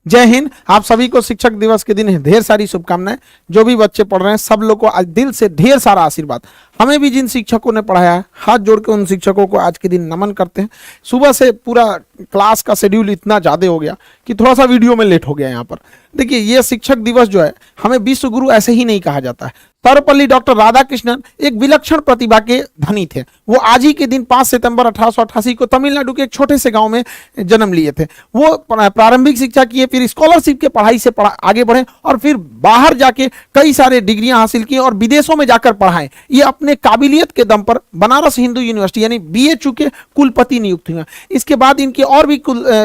जय हिंद। आप सभी को शिक्षक दिवस के दिन ढेर सारी शुभकामनाएं। जो भी बच्चे पढ़ रहे हैं सब लोग को आज दिल से ढेर सारा आशीर्वाद। हमें भी जिन शिक्षकों ने पढ़ाया है हाथ जोड़ के उन शिक्षकों को आज के दिन नमन करते हैं। सुबह से पूरा क्लास का शेड्यूल इतना ज़्यादा हो गया कि थोड़ा सा वीडियो में लेट हो गया यहाँ पर। देखिए, ये शिक्षक दिवस जो है, हमें विश्व गुरु ऐसे ही नहीं कहा जाता है। सर्वपल्ली डॉक्टर राधाकृष्णन एक विलक्षण प्रतिभा के धनी थे। वो आज ही के दिन 5 सितंबर 1888 को तमिलनाडु के एक छोटे से गांव में जन्म लिए थे। वो प्रारंभिक शिक्षा किए, फिर स्कॉलरशिप के पढ़ाई से आगे बढ़े और फिर बाहर जाके कई सारे डिग्रियां हासिल की और विदेशों में जाकर पढ़ाएं। ये अपने काबिलियत के दम पर बनारस हिंदू यूनिवर्सिटी यानी BHU के कुलपति नियुक्त हुए। इसके बाद इनकी और भी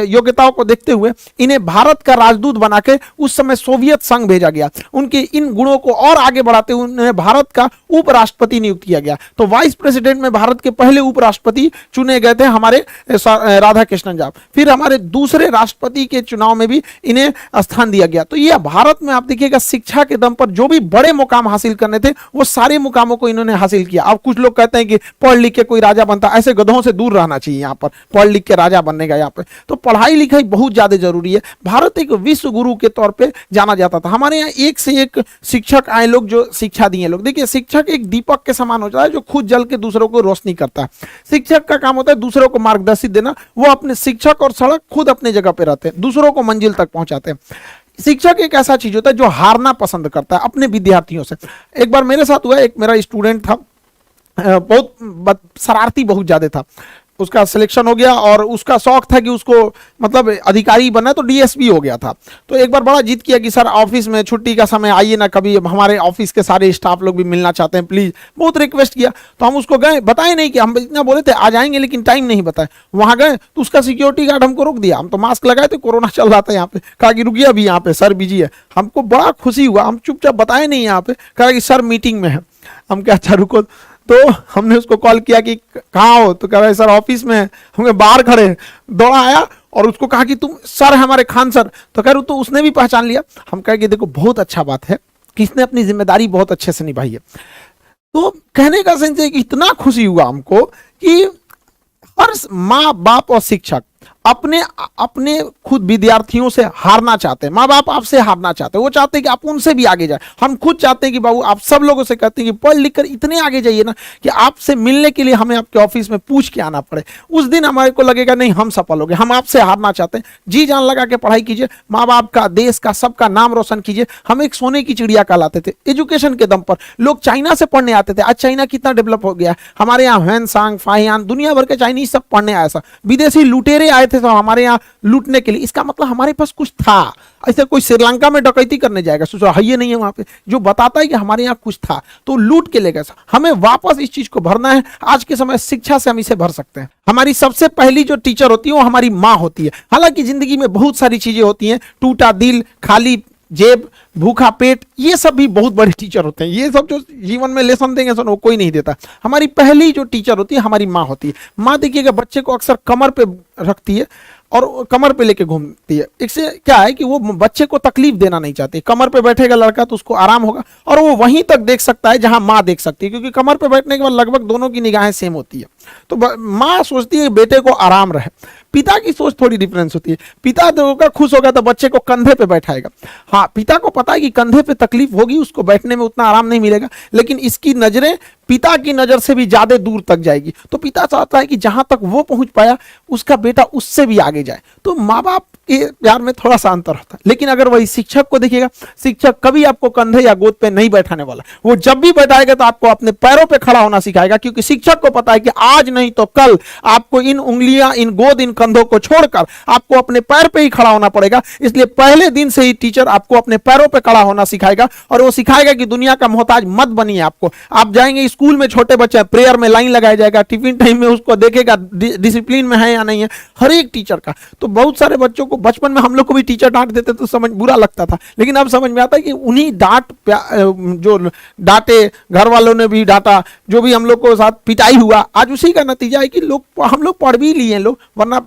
योग्यताओं को देखते हुए इन्हें भारत का राजदूत बनाकर उस समय सोवियत संघ भेजा गया। उनके इन गुणों को और आगे बढ़ाते हुए उन्हें भारत का उपराष्ट्रपति नियुक्त किया गया। तो वाइस प्रेसिडेंट में भारत के पहले उपराष्ट्रपति चुने गए थे हमारे राधाकृष्णन जी। फिर हमारे दूसरे राष्ट्रपति के चुनाव में भी इन्हें स्थान दिया गया। तो ये भारत में आप देखिएगा शिक्षा के दम पर जो भी बड़े मुकाम हासिल करने थे वो सारे मुकामों को इन्होंने हासिल किया। अब कुछ लोग कहते हैं कि पढ़ लिख के कोई राजा बनता, ऐसे गधों से दूर रहना चाहिए। यहाँ पर पढ़ लिख के राजा बनने का यहाँ पे तो पढ़ाई लिखाई बहुत ज्यादा जरूरी है। भारत एक विश्व गुरु के तौर पे जाना जाता था। हमारे यहाँ एक से एक शिक्षक आए लोग जो शिक्षा दिए लोग। देखिए, शिक्षक एक दीपक के समान होता है जो खुद जल के दूसरों को रोशनी करता है। शिक्षक का काम होता है दूसरों को मार्गदर्शित देना। वो अपने शिक्षक और सड़क खुद अपने जगह पे रहते हैं, दूसरों को मंजिल तक पहुंचाते हैं। शिक्षक एक ऐसा चीज होता है जो हारना पसंद करता है अपने विद्यार्थियों से। एक बार मेरे साथ हुआ, एक मेरा स्टूडेंट था, बहुत शरारती बहुत ज्यादा था। उसका सिलेक्शन हो गया और उसका शौक था कि उसको मतलब अधिकारी बनना, तो DSP हो गया था। तो एक बार बड़ा जिद किया कि सर ऑफिस में छुट्टी का समय आइए ना, कभी हमारे ऑफिस के सारे स्टाफ लोग भी मिलना चाहते हैं, प्लीज। बहुत रिक्वेस्ट किया तो हम उसको गए, बताए नहीं कि हम इतना बोले थे आ जाएंगे लेकिन टाइम नहीं बताए। वहां गए तो उसका सिक्योरिटी गार्ड हमको रोक दिया। हम तो मास्क लगाए थे, कोरोना चल रहा था यहाँ पे। कहा कि रुकिए अभी यहाँ पे सर बिजी है। हमको बड़ा खुशी हुआ, हम चुपचाप बताए नहीं यहाँ पे। कहा कि सर मीटिंग में है। हम क्या अच्छा रुको। तो हमने उसको कॉल किया कि कहाँ हो, तो कह रहे सर ऑफिस में है। हम बाहर खड़े, दौड़ा आया और उसको कहा कि तुम सर हमारे खान सर। तो कह रहे तो उसने भी पहचान लिया। हम कहे कि देखो बहुत अच्छा बात है कि इसने अपनी जिम्मेदारी बहुत अच्छे से निभाई है। तो कहने का सेंस है कि इतना खुशी हुआ हमको कि हर माँ बाप और शिक्षक अपने अपने खुद विद्यार्थियों से हारना चाहते हैं। माँ बाप आपसे हारना चाहते हैं, वो चाहते हैं कि आप उनसे भी आगे जाए। हम खुद चाहते हैं कि बाबू आप सब लोगों से कहते हैं कि पढ़ लिख कर इतने आगे जाइए ना कि आपसे मिलने के लिए हमें आपके ऑफिस में पूछ के आना पड़े। उस दिन हमारे को लगेगा नहीं हम सफल हो गए। हम आपसे हारना चाहते हैं। जी जान लगा के पढ़ाई कीजिए, माँ बाप का, देश का, सबका नाम रोशन कीजिए। हम एक सोने की चिड़िया कहलाते थे एजुकेशन के दम पर। लोग चाइना से पढ़ने आते थे। आज चाइना कितना डेवलप हो गया। हमारे यहाँ ह्वेनसांग, फाहियान, दुनिया भर के चाइनीज सब पढ़ने आए। विदेशी लुटेरे आए थे तो हमारे यहाँ लूटने के लिए। इसका मतलब हमारे पास कुछ था। ऐसे कोई श्रीलंका में डकैती करने जाएगा, सोचो है ये नहीं है वहां पे, जो बताता है कि हमारे यहाँ कुछ था तो लूट के ले गए। हमें वापस इस चीज को भरना है। आज के समय शिक्षा से हम इसे भर सकते हैं। हमारी सबसे पहली जो टीचर होती है वो हमारी माँ होती है। हालांकि जिंदगी में बहुत सारी चीजें होती हैं, टूटा दिल, खाली जेब, भूखा पेट, ये सब भी बहुत बड़े टीचर होते हैं। ये सब जो जीवन में लेसन देंगे वो कोई नहीं देता। हमारी पहली जो टीचर होती है हमारी माँ होती है। माँ देखिएगा बच्चे को अक्सर कमर पे रखती है और कमर पे लेके घूमती है। इससे क्या है कि वो बच्चे को तकलीफ देना नहीं चाहती। कमर पे बैठेगा लड़का तो उसको आराम होगा और वो वहीं तक देख सकता है जहां माँ देख सकती है, क्योंकि कमर पे बैठने के बाद लगभग दोनों की निगाहें सेम होती है। तो माँ सोचती है बेटे को आराम रहे। पिता की सोच थोड़ी डिफरेंस होती है। पिता होगा खुश होगा तो बच्चे को कंधे पे बैठाएगा। हाँ, पिता को पता है कि कंधे पे तकलीफ होगी, उसको बैठने में उतना आराम नहीं मिलेगा, लेकिन इसकी नजरें पिता की नजर से भी ज्यादा दूर तक जाएगी। तो पिता चाहता है कि जहां तक वो पहुंच पाया उसका बेटा उससे भी आगे जाए। तो माँ बाप के प्यार में थोड़ा सा अंतर होता है। लेकिन अगर वही शिक्षक को देखिएगा, शिक्षक कभी आपको कंधे या गोद पे नहीं बैठाने वाला। वो जब भी बैठाएगा तो आपको अपने पैरों पे खड़ा होना सिखाएगा, क्योंकि शिक्षक को पता है कि आज नहीं तो कल आपको इन उंगलियां, इन गोद, इन कंधों को छोड़कर आपको अपने पैर पे ही खड़ा होना पड़ेगा। इसलिए पहले दिन से ही टीचर आपको अपने पैरों पे खड़ा होना सिखाएगा और वो सिखाएगा कि दुनिया का मोहताज मत बनिए। आपको आप जाएंगे स्कूल में, छोटे बच्चे प्रेयर में लाइन लगाया जाएगा, टिफिन टाइम में उसको देखेगा डिसिप्लिन में है या नहीं है, हर एक टीचर का। तो बहुत सारे बच्चों को बचपन में हम लोग को भी टीचर डांट देते तो समझ बुरा लगता था, लेकिन अब समझ में आता है कि उन्हीं जो डांटे, घर वालों ने भी डांटा, जो भी हम लोग को साथ पिटाई हुआ, आज उसी का नतीजा है कि हम लोग पढ़ भी लिए लोग। वरना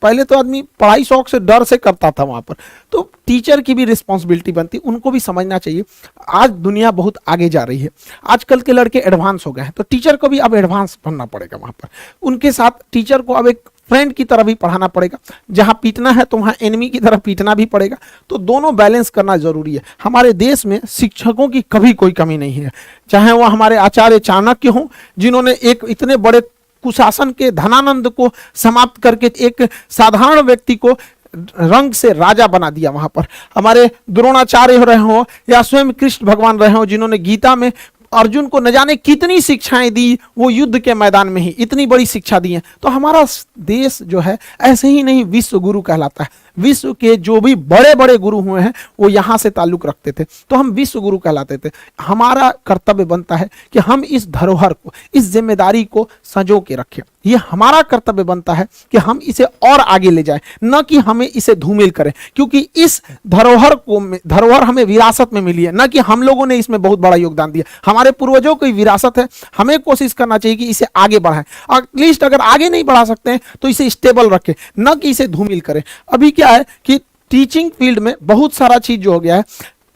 पहले तो आदमी पढ़ाई शौक से, डर से करता था वहां पर। तो टीचर की भी रिस्पॉन्सिबिलिटी बनती, उनको भी समझना चाहिए। आज दुनिया बहुत आगे जा रही है, आजकल के लड़के एडवांस हो गए हैं, तो टीचर को भी अब एडवांस बनना पड़ेगा वहां पर। उनके साथ टीचर को अब एक फ्रेंड की तरह भी पढ़ाना पड़ेगा, जहां पीटना है तो वहां एनिमी की तरह पीटना भी पड़ेगा। तो दोनों बैलेंस करना जरूरी है। हमारे देश में शिक्षकों की कभी कोई कमी नहीं है, चाहे वह हमारे आचार्य चाणक्य हों, जिन्होंने एक इतने बड़े कुशासन के धनानंद को समाप्त करके एक साधारण व्यक्ति को रंग से राजा बना दिया। वहां पर हमारे द्रोणाचार्य रहे हो या स्वयं कृष्ण भगवान रहे हो, जिन्होंने गीता में अर्जुन को न जाने कितनी शिक्षाएं दी, वो युद्ध के मैदान में ही इतनी बड़ी शिक्षा दी है। तो हमारा देश जो है ऐसे ही नहीं विश्व गुरु कहलाता है। विश्व के जो भी बड़े बड़े गुरु हुए हैं वो यहाँ से ताल्लुक रखते थे, तो हम विश्व गुरु कहलाते थे। हमारा कर्तव्य बनता है कि हम इस धरोहर को, इस जिम्मेदारी को संजो के रखें। ये हमारा कर्तव्य बनता है कि हम इसे और आगे ले जाएं, न कि हमें इसे धूमिल करें, क्योंकि इस धरोहर हमें विरासत में मिली है, न कि हम लोगों ने इसमें बहुत बड़ा योगदान दिया। हमारे पूर्वजों की विरासत है, हमें कोशिश करना चाहिए कि इसे आगे बढ़ाएं। एटलीस्ट अगर आगे नहीं बढ़ा सकते हैं तो इसे स्टेबल रखें, न कि इसे धूमिल करें। अभी क्या है कि टीचिंग फील्ड में बहुत सारा चीज जो हो गया है,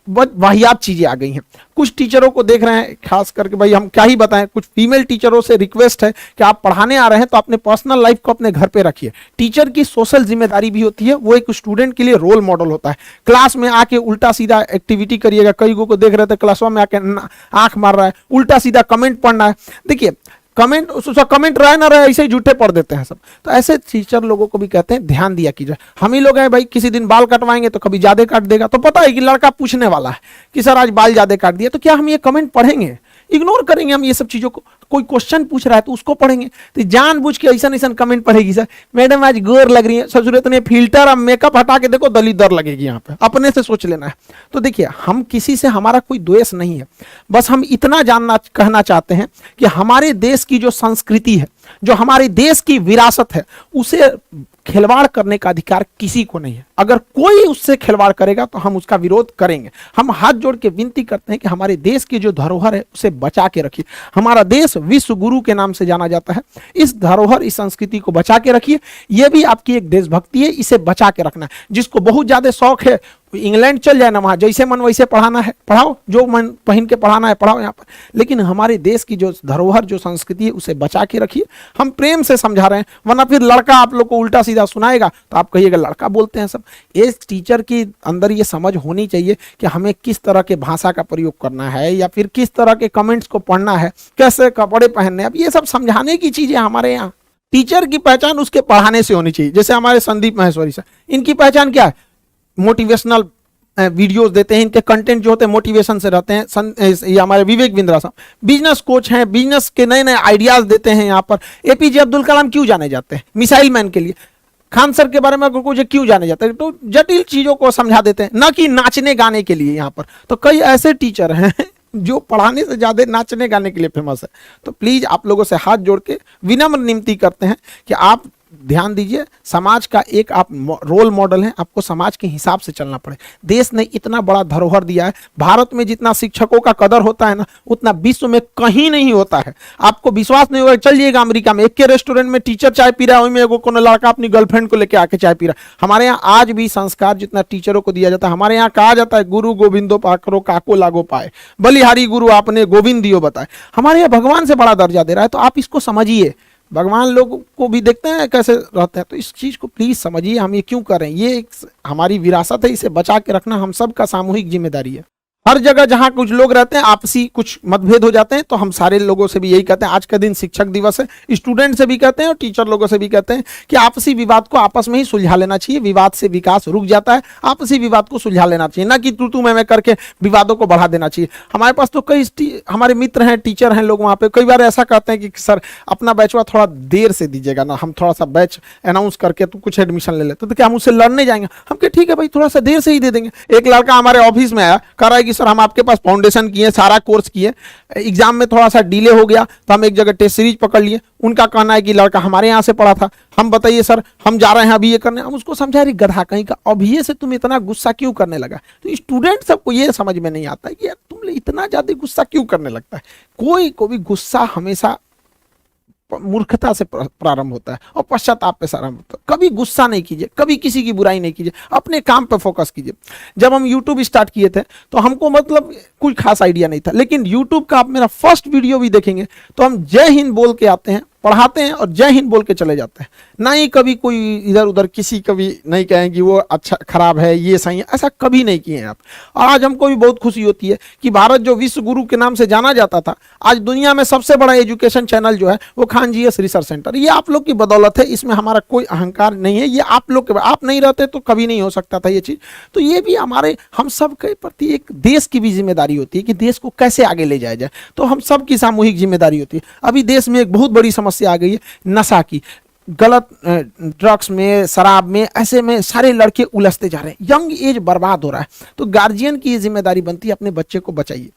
वाहियात चीजें आ गई हैं। कुछ टीचरों को देख रहे हैं, खास करके भाई हम क्या ही बताएं, कुछ फीमेल टीचरों से रिक्वेस्ट है कि आप पढ़ाने आ रहे हैं तो अपने पर्सनल लाइफ को अपने घर पे रखिए। टीचर की सोशल जिम्मेदारी भी होती है, वो एक स्टूडेंट के लिए रोल मॉडल होता है। क्लास में आके उल्टा सीधा एक्टिविटी करिएगा, कई को देख रहे थे क्लासों में आके आंख मार रहा है, उल्टा सीधा कमेंट पढ़ना है। देखिए कमेंट रहे ना रहे ऐसे ही झूठे पढ़ देते हैं सब। तो ऐसे टीचर लोगों को भी कहते हैं ध्यान दिया कीजिए। हम ही लोग हैं भाई, किसी दिन बाल कटवाएंगे तो कभी ज्यादा काट देगा, तो पता है कि लड़का पूछने वाला है कि सर आज बाल ज्यादा काट दिया, तो क्या हम ये कमेंट पढ़ेंगे? इग्नोर करेंगे हम ये सब चीजों को। कोई क्वेश्चन पूछ रहा है तो उसको पढ़ेंगे, तो जानबूझ के ऐसा ऐसा कमेंट पढ़ेगी, सर मैडम आज गोर लग रही है, सब जरूरत नहीं फिल्टर और मेकअप हटा के देखो दलिदर लगेगी, यहाँ पे अपने से सोच लेना है। तो देखिए हम किसी से, हमारा कोई द्वेष नहीं है, बस हम इतना कहना चाहते हैं कि हमारे देश की जो संस्कृति है, जो हमारे देश की विरासत है, उसे खिलवाड़ करने का अधिकार किसी को नहीं है। अगर कोई उससे खिलवाड़ करेगा तो हम उसका विरोध करेंगे। हम हाथ जोड़ के विनती करते हैं कि हमारे देश की जो धरोहर है उसे बचा के रखिए। हमारा देश विश्व गुरु के नाम से जाना जाता है। इस धरोहर, इस संस्कृति को बचा के रखिए। यह भी आपकी एक देशभक्ति है, इसे बचा के रखना है। जिसको बहुत ज्यादा शौक है इंग्लैंड चल जाए ना, वहां जैसे मन वैसे पढ़ाना है पढ़ाओ, जो मन पहन के पढ़ाना है पढ़ाओ यहाँ पर, लेकिन हमारे देश की जो धरोहर, जो संस्कृति है उसे बचा के रखिए। हम प्रेम से समझा रहे हैं, वरना फिर लड़का आप लोग को उल्टा सीधा सुनाएगा तो आप कहिएगा लड़का बोलते हैं सब। इस टीचर के अंदर ये समझ होनी चाहिए कि हमें किस तरह के भाषा का प्रयोग करना है, या फिर किस तरह के कमेंट्स को पढ़ना है, कैसे कपड़े पहनने। अब ये सब समझाने की चीजें हमारे यहाँ। टीचर की पहचान उसके पढ़ाने से होनी चाहिए। जैसे हमारे संदीप महेश्वरी सर, इनकी पहचान क्या है? मोटिवेशनल वीडियोस देते हैं, इनके कंटेंट जो होते हैं मोटिवेशन से रहते हैं। ये हमारे विवेक बिंद्रा साहब बिजनेस कोच हैं, बिजनेस के नए नए आइडियाज देते हैं। यहाँ पर एपीजे अब्दुल कलाम क्यों जाने जाते हैं? मिसाइल मैन के लिए। खान सर के बारे में अगर कुछ क्यों जाने जाते हैं? तो जटिल चीजों को समझा देते हैं, ना कि नाचने गाने के लिए। यहाँ पर तो कई ऐसे टीचर हैं जो पढ़ाने से ज्यादा नाचने गाने के लिए फेमस है। तो प्लीज आप लोगों से हाथ जोड़ के विनम्र विनती करते हैं कि आप ध्यान दीजिए। समाज का एक आप रोल मॉडल हैं, आपको समाज के हिसाब से चलना पड़े। देश ने इतना बड़ा धरोहर दिया है। भारत में जितना शिक्षकों का कदर होता है ना, उतना विश्व में कहीं नहीं होता है। आपको विश्वास नहीं होगा, चलिएगा अमेरिका में, एक के रेस्टोरेंट में टीचर चाय पी रहा है, वहीं में कोनो लड़का अपनी गर्लफ्रेंड को लेकर आके चाय पी रहा है। हमारे यहाँ आज भी संस्कार जितना टीचरों को दिया जाता है, हमारे यहाँ कहा जाता है गुरु गोविंदो पाकरो काको लागो पाए, बलिहारी गुरु आपने गोविंद दियो बताए। हमारे यहाँ भगवान से बड़ा दर्जा दे रहा है। तो आप इसको समझिए। भगवान लोग को भी देखते हैं कैसे रहते हैं, तो इस चीज को प्लीज समझिए। हम ये क्यों कर रहे हैं? ये एक हमारी विरासत है, इसे बचा के रखना हम सब का सामूहिक जिम्मेदारी है। हर जगह जहां कुछ लोग रहते हैं, आपसी कुछ मतभेद हो जाते हैं, तो हम सारे लोगों से भी यही कहते हैं, आज का दिन शिक्षक दिवस है, स्टूडेंट से भी कहते हैं और टीचर लोगों से भी कहते हैं कि आपसी विवाद को आपस में ही सुलझा लेना चाहिए। विवाद से विकास रुक जाता है, आपसी विवाद को सुलझा लेना चाहिए, ना कि तू मैं करके विवादों को बढ़ा देना चाहिए। हमारे पास तो कई हमारे मित्र हैं, टीचर हैं लोग, वहाँ पे कई बार ऐसा कहते हैं कि सर अपना बैचवा थोड़ा देर से दीजिएगा ना, हम थोड़ा सा बैच अनाउंस करके तो कुछ एडमिशन ले लेते, तो क्या हम उससे लड़ने जाएंगे? हम कहे ठीक है भाई, थोड़ा सा देर से ही दे देंगे। एक लड़का हमारे ऑफिस में आया, कह रहा है कि सर हम आपके पास फाउंडेशन किए, सारा कोर्स किए, एग्जाम में थोड़ा सा डिले हो गया तो हम एक जगह टेस्ट सीरीज पकड़ लिए। उनका कहना है कि लड़का हमारे यहाँ से पढ़ा था, हम बताइए सर हम जा रहे हैं अभी ये करने। हम उसको समझा रही गधा कहीं का, अभी ये से तुम इतना गुस्सा क्यों करने लगा? तो स्टूडेंट सबको ये समझ में नहीं आता है कि यार तुम इतना ज्यादा गुस्सा क्यों करने लगता है। कोई को भी गुस्सा हमेशा मूर्खता से प्रारंभ होता है और पश्चाताप पे आरंभ होता है। कभी गुस्सा नहीं कीजिए, कभी किसी की बुराई नहीं कीजिए, अपने काम पे फोकस कीजिए। जब हम YouTube स्टार्ट किए थे तो हमको मतलब कुछ खास आइडिया नहीं था, लेकिन YouTube का आप मेरा फर्स्ट वीडियो भी देखेंगे तो हम जय हिंद बोल के आते हैं, पढ़ाते हैं और जय हिंद बोल के चले जाते हैं, ना ही कभी कोई इधर उधर किसी कभी नहीं कहें कि वो अच्छा खराब है ये सही है, ऐसा कभी नहीं किए हैं आप। और आज हमको भी बहुत खुशी होती है कि भारत जो विश्व गुरु के नाम से जाना जाता था, आज दुनिया में सबसे बड़ा एजुकेशन चैनल जो है वो खान जीएस रिसर्च सेंटर, ये आप लोग की बदौलत है। इसमें हमारा कोई अहंकार नहीं है, ये आप लोग के, आप नहीं रहते तो कभी नहीं हो सकता था ये चीज। तो ये भी हमारे हम सब के प्रति एक देश की भी जिम्मेदारी होती है कि देश को कैसे आगे ले जाया जाए, तो हम सब की सामूहिक जिम्मेदारी होती है। अभी देश में एक बहुत बड़ी समस्या आ गई है नशा की, गलत ड्रग्स में, शराब में, ऐसे में सारे लड़के उलझते जा रहे हैं, यंग एज बर्बाद हो रहा है। तो गार्जियन की ये जिम्मेदारी बनती है अपने बच्चे को बचाइए।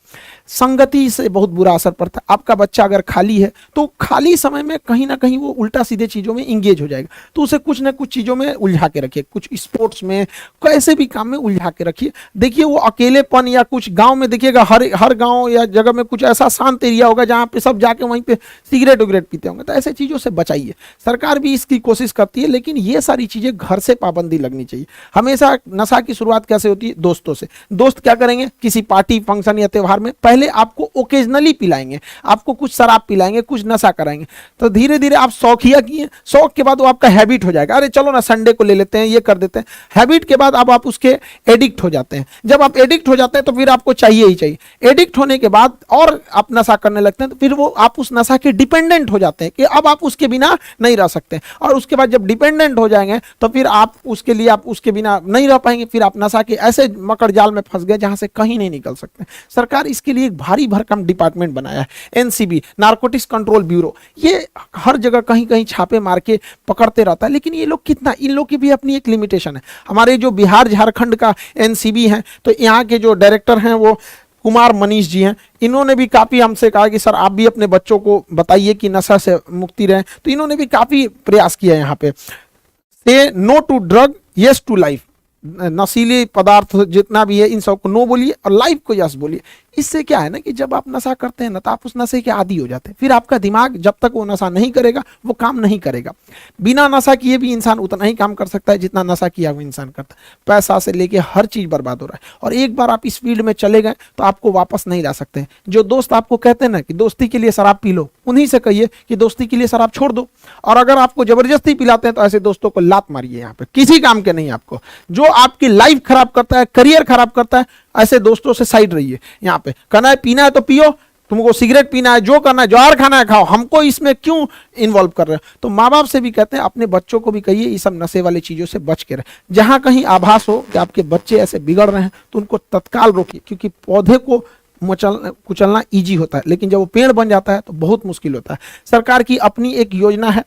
संगति से बहुत बुरा असर पड़ता है। आपका बच्चा अगर खाली है तो खाली समय में कहीं ना कहीं वो उल्टा सीधे चीज़ों में इंगेज हो जाएगा, तो उसे कुछ ना कुछ चीज़ों में उलझा के रखिए, कुछ स्पोर्ट्स में, कैसे भी काम में उलझा के रखिए। देखिए वो अकेलेपन, या कुछ गांव में देखिएगा, हर गांव या जगह में कुछ ऐसा शांत एरिया होगा जहाँ पे सब जाके वहीं पे सिगरेट उगरेट पीते होंगे, तो ऐसे चीज़ों से बचाइए। सरकार भी इसकी कोशिश करती है, लेकिन ये सारी चीज़ें घर से पाबंदी लगनी चाहिए। हमेशा नशा की शुरुआत कैसे होती है? दोस्तों से। दोस्त क्या करेंगे? किसी पार्टी फंक्शन या त्यौहार में पहले आपको ओकेजनली पिलाएंगे, आपको कुछ शराब पिलाएंगे, कुछ नशा कराएंगे, तो धीरे धीरे आप शौकिया किए, शौक के बाद वो आपका हैबिट हो जाएगा। अरे चलो ना संडे को ले लेते हैं, ये कर देते हैं। हैबिट के बाद अब आप उसके एडिक्ट हो जाते हैं। जब आप एडिक्ट हो जाते हैं तो फिर आपको चाहिए ही चाहिए। एडिक्ट होने के बाद और आप नशा करने लगते हैं, तो फिर वो आप उस नशा के डिपेंडेंट हो जाते हैं कि अब आप उसके बिना नहीं रह सकते। और उसके बाद जब डिपेंडेंट हो जाएंगे तो फिर आप उसके लिए, आप उसके बिना नहीं रह पाएंगे, फिर आप नशा के ऐसे मकड़ जाल में फंस गए जहां से कहीं नहीं निकल सकते। सरकार इसके लिए एक भारी भरकम डिपार्टमेंट बनाया है, एनसीबी, नारकोटिक्स कंट्रोल ब्यूरो। ये हर जगह कहीं कहीं छापे मार के पकड़ते रहता है, लेकिन ये लोग कितना, इन लोग की भी अपनी एक लिमिटेशन है। हमारे जो बिहार झारखंड का एनसीबी है, तो यहाँ के जो डायरेक्टर हैं वो कुमार मनीष जी हैं, इन्होंने भी काफ़ी हमसे कहा कि सर आप भी अपने बच्चों को बताइए कि नशा से मुक्ति रहें। तो इन्होंने भी काफ़ी प्रयास किया है यहाँ पे। Say no to drug, yes to life. नशीले पदार्थ जितना भी है इन सबको नो बोलिए और लाइफ को यस बोलिए। इससे क्या है ना कि जब आप नशा करते हैं ना, तो आप उस नशे के आदी हो जाते हैं। फिर आपका दिमाग जब तक वो नशा नहीं करेगा वो काम नहीं करेगा। बिना नशा किए भी इंसान उतना ही काम कर सकता है जितना नशा किया हुआ इंसान करता है। पैसा से लेके हर चीज़ बर्बाद हो रहा है, और एक बार आप इस फील्ड में चले गए तो आपको वापस नहीं ला सकते हैं। जो दोस्त आपको कहते हैं ना कि दोस्ती के लिए शराब पी लो, उन्हीं से कहिए कि दोस्ती के लिए शराब छोड़ दो। और अगर आपको जबरदस्ती पिलाते हैं तो ऐसे दोस्तों को लात मारिए। यहाँ पे किसी काम के नहीं आपको, जो आपकी लाइफ खराब करता है, करियर खराब करता है, ऐसे दोस्तों से साइड रहिए। यहाँ पे कहना है पीना है तो पियो, तुमको सिगरेट पीना है, जो करना है, जौहर खाना है खाओ, हमको इसमें क्यों इन्वॉल्व कर रहे हो। तो माँ बाप से भी कहते हैं अपने बच्चों को भी कहिए ये सब नशे वाली चीज़ों से बच के रहे। जहाँ कहीं आभास हो कि आपके बच्चे ऐसे बिगड़ रहे हैं तो उनको तत्काल रोकिए, क्योंकि पौधे को कुचलना ईजी होता है, लेकिन जब वो पेड़ बन जाता है तो बहुत मुश्किल होता है। सरकार की अपनी एक योजना है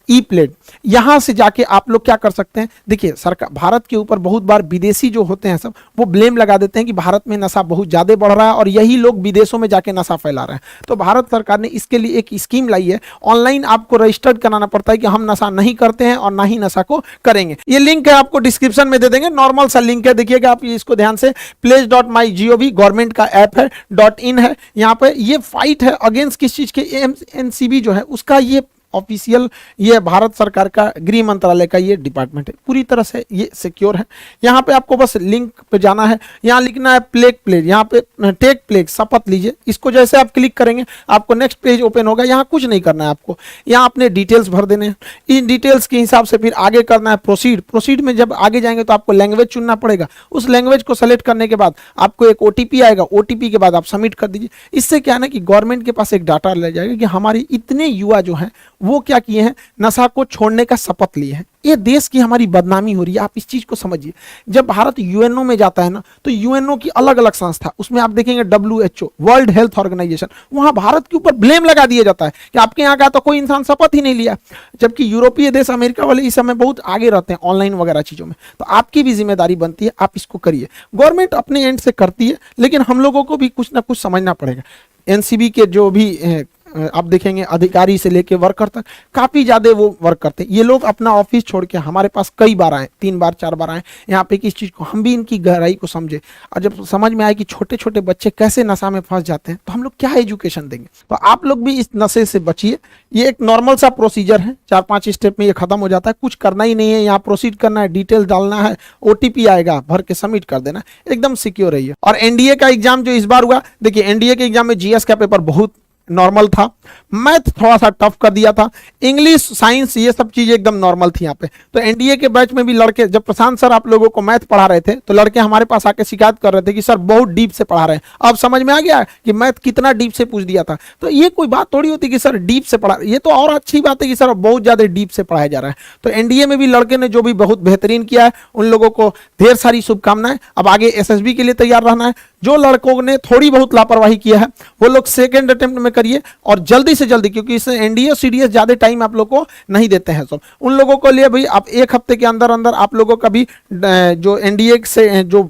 ई प्लेट, यहाँ से जाके आप लोग क्या कर सकते हैं। देखिए सरकार, भारत के ऊपर बहुत बार विदेशी जो होते हैं सब वो ब्लेम लगा देते हैं कि भारत में नशा बहुत ज़्यादा बढ़ रहा है और यही लोग विदेशों में जाके नशा फैला रहे हैं। तो भारत सरकार ने इसके लिए एक स्कीम लाई है। ऑनलाइन आपको रजिस्टर्ड कराना पड़ता है कि हम नशा नहीं करते हैं और ना ही नशा को करेंगे। ये लिंक है, आपको डिस्क्रिप्शन में दे देंगे, नॉर्मल सा लिंक है, देखिएगा आप इसको ध्यान से। pledge.mygov गवर्नमेंट का ऐप है, .in है। यहाँ पे ये फाइट है अगेंस्ट किस चीज़ के, एनसीबी जो है उसका ये ऑफिशियल, ये भारत सरकार का गृह मंत्रालय का ये डिपार्टमेंट है, पूरी तरह से ये सिक्योर है। यहाँ पे आपको बस लिंक पे जाना है, यहाँ लिखना है प्लेज, यहाँ पे टेक प्लेज, शपथ लीजिए। इसको जैसे आप क्लिक करेंगे आपको नेक्स्ट पेज ओपन होगा। यहाँ कुछ नहीं करना है आपको, यहाँ अपने डिटेल्स भर देने हैं। इन डिटेल्स के हिसाब से फिर आगे करना है प्रोसीड में जब आगे जाएंगे तो आपको लैंग्वेज चुनना पड़ेगा। उस लैंग्वेज को सेलेक्ट करने के बाद आपको एक OTP आएगा, OTP के बाद आप सबमिट कर दीजिए। इससे क्या है ना कि गवर्नमेंट के पास एक डाटा ले जाएगा कि हमारे इतने युवा जो हैं वो क्या किए हैं, नशा को छोड़ने का शपथ लिए हैं। ये देश की हमारी बदनामी हो रही है, आप इस चीज को समझिए। जब भारत यूएनओ में जाता है ना, तो यूएनओ की अलग अलग संस्था, उसमें आप देखेंगे WHO, वर्ल्ड हेल्थ ऑर्गेनाइजेशन, वहां भारत के ऊपर ब्लेम लगा दिया जाता है कि आपके यहाँ का तो कोई इंसान शपथ ही नहीं लिया। जबकि यूरोपीय देश, अमेरिका वाले इस समय बहुत आगे रहते हैं ऑनलाइन वगैरह चीजों में। तो आपकी भी जिम्मेदारी बनती है, आप इसको करिए। गवर्नमेंट अपने एंड से करती है, लेकिन हम लोगों को भी कुछ ना कुछ समझना पड़ेगा। एनसीबी के जो भी आप देखेंगे अधिकारी से लेके वर्कर तक काफ़ी ज़्यादा वो वर्क करते हैं। ये लोग अपना ऑफिस छोड़ के हमारे पास कई बार आए, 3 बार 4 बार आए यहाँ पे कि इस चीज़ को हम भी इनकी गहराई को समझे। और जब समझ में आए कि छोटे छोटे बच्चे कैसे नशा में फंस जाते हैं तो हम लोग क्या एजुकेशन देंगे। तो आप लोग भी इस नशे से बचिए। ये एक नॉर्मल सा प्रोसीजर है, 4-5 स्टेप में ये खत्म हो जाता है। कुछ करना ही नहीं है, यहाँ प्रोसीड करना है, डिटेल डालना है, OTP आएगा, भर के सबमिट कर देना, एकदम सिक्योर रहिए। और NDA का एग्जाम जो इस बार हुआ, देखिए NDA के एग्जाम में GS का पेपर बहुत नॉर्मल था, मैथ थोड़ा सा टफ कर दिया था, इंग्लिश साइंस ये सब चीजें एकदम नॉर्मल थी यहाँ पे। तो एनडीए के बैच में भी लड़के, जब प्रशांत सर आप लोगों को मैथ पढ़ा रहे थे तो लड़के हमारे पास आके शिकायत कर रहे थे कि सर बहुत डीप से पढ़ा रहे हैं। अब समझ में आ गया कि मैथ कितना डीप से पूछ दिया था। तो ये कोई बात थोड़ी होती कि सर डीप से पढ़ा, ये तो और अच्छी बात है कि सर बहुत ज्यादा डीप से पढ़ाया जा रहा है। तो एनडीए में भी लड़के ने जो भी बहुत बेहतरीन किया है, उन लोगों को ढेर सारी शुभकामनाएं। अब आगे एसएसबी के लिए तैयार रहना है। जो लड़कों ने थोड़ी बहुत लापरवाही किया है वो लोग सेकंड अटेम्प्ट में करिए और जल्दी से जल्दी, क्योंकि इससे एनडीए सीडीएस ज्यादा टाइम आप लोग को नहीं देते हैं। सब उन लोगों को लिए भाई आप एक हफ्ते के अंदर अंदर आप लोगों का भी जो एनडीए से जो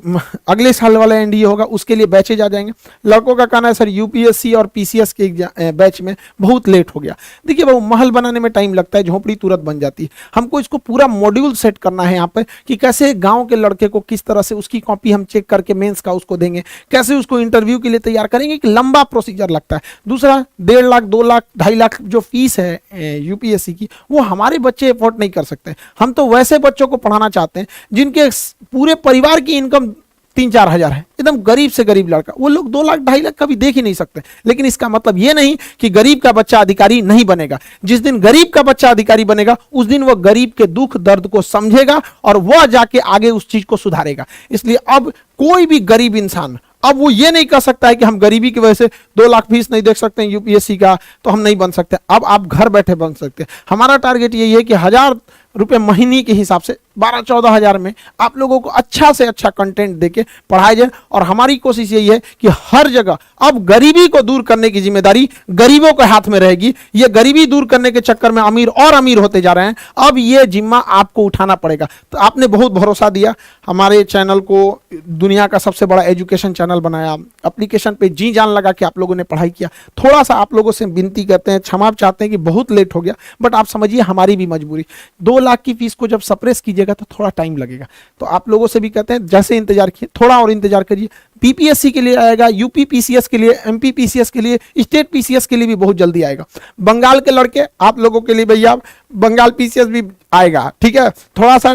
अगले साल वाला एनडीए होगा उसके लिए बैचेज आ जाएंगे। लड़कों का कहना है सर यूपीएससी और पीसीएस के बैच में बहुत लेट हो गया। देखिए वो महल बनाने में टाइम लगता है, झोपड़ी तुरंत बन जाती है। हमको इसको पूरा मॉड्यूल सेट करना है यहाँ पे कि कैसे गांव के लड़के को किस तरह से उसकी कॉपी हम चेक करके मेंस का उसको देंगे, कैसे उसको इंटरव्यू के लिए तैयार करेंगे, कि लंबा प्रोसीजर लगता है। दूसरा 1.5 लाख 2 लाख 2.5 लाख जो फीस है यूपीएससी की, वो हमारे बच्चे अफोर्ड नहीं कर सकते। हम तो वैसे बच्चों को पढ़ाना चाहते हैं जिनके पूरे परिवार की इनकम 3-4 हजार है, एकदम गरीब से गरीब लड़का, वो लोग 2 लाख 2.5 लाख कभी देख ही नहीं सकते। लेकिन इसका मतलब ये नहीं कि गरीब का बच्चा अधिकारी नहीं बनेगा। जिस दिन गरीब का बच्चा अधिकारी बनेगा उस दिन वो गरीब के दुख दर्द को समझेगा और वह जाके आगे उस चीज को सुधारेगा। इसलिए अब कोई भी गरीब इंसान अब वो ये नहीं कर सकता है कि हम गरीबी की वजह से 2 लाख फीस नहीं देख सकते हैं यूपीएससी का तो हम नहीं बन सकते। अब आप घर बैठे बन सकते हैं। हमारा टारगेट यही है कि 1000 रुपये महीने के हिसाब से 12-14 हजार में आप लोगों को अच्छा से अच्छा कंटेंट देके पढ़ाया जाए। और हमारी कोशिश यही है कि हर जगह अब गरीबी को दूर करने की जिम्मेदारी गरीबों के हाथ में रहेगी। ये गरीबी दूर करने के चक्कर में अमीर और अमीर होते जा रहे हैं, अब ये जिम्मा आपको उठाना पड़ेगा। तो आपने बहुत भरोसा दिया हमारे चैनल को, दुनिया का सबसे बड़ा एजुकेशन चैनल बनाया, एप्लीकेशन पे जी जान लगा के आप लोगों ने पढ़ाई किया। थोड़ा सा आप लोगों से विनती करते हैं, क्षमा चाहते हैं कि बहुत लेट हो गया, बट आप समझिए हमारी भी मजबूरी। 2 लाख की फीस को जब सप्रेस कीजिएगा तो थोड़ा टाइम लगेगा। तो आप लोगों से भी कहते हैं जैसे इंतजार किए थोड़ा और इंतजार करिए। पीपीएससी के लिए आएगा, यूपी पीसीएस के लिए, एमपी पीसीएस के लिए, स्टेट पीसीएस के लिए भी बहुत जल्दी आएगा। बंगाल के लड़के आप लोगों के लिए भैया बंगाल पीसीएस भी आएगा, ठीक है। थोड़ा सा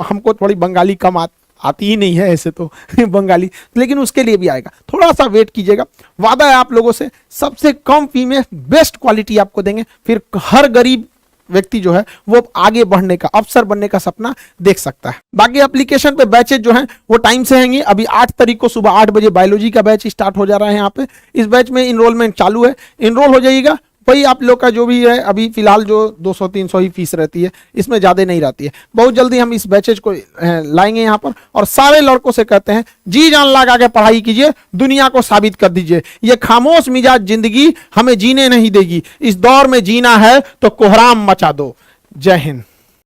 हमको थोड़ी बंगाली कम आती ही नहीं है ऐसे तो बंगाली, लेकिन उसके लिए भी आएगा। थोड़ा सा वेट कीजिएगा। वादा है आप लोगों से सबसे कम फी में बेस्ट क्वालिटी आपको देंगे। फिर हर गरीब व्यक्ति जो है वो आगे बढ़ने का, अफसर बनने का सपना देख सकता है। बाकी एप्लीकेशन पे बैचेज जो हैं वो टाइम से हैंगी। अभी 8 तारीख को सुबह 8 बजे बायोलॉजी का बैच स्टार्ट हो जा रहा है यहाँ पे। इस बैच में इनरोलमेंट चालू है, इनरोल हो जाइएगा। वही आप लोग का जो भी है अभी फिलहाल जो 200-300 ही फीस रहती है, इसमें ज़्यादा नहीं रहती है। बहुत जल्दी हम इस बैचेज को लाएंगे यहाँ पर और सारे लड़कों से कहते हैं जी जान लगा के पढ़ाई कीजिए, दुनिया को साबित कर दीजिए। ये खामोश मिजाज जिंदगी हमें जीने नहीं देगी। इस दौर में जीना है तो कोहराम मचा दो। जय हिंद।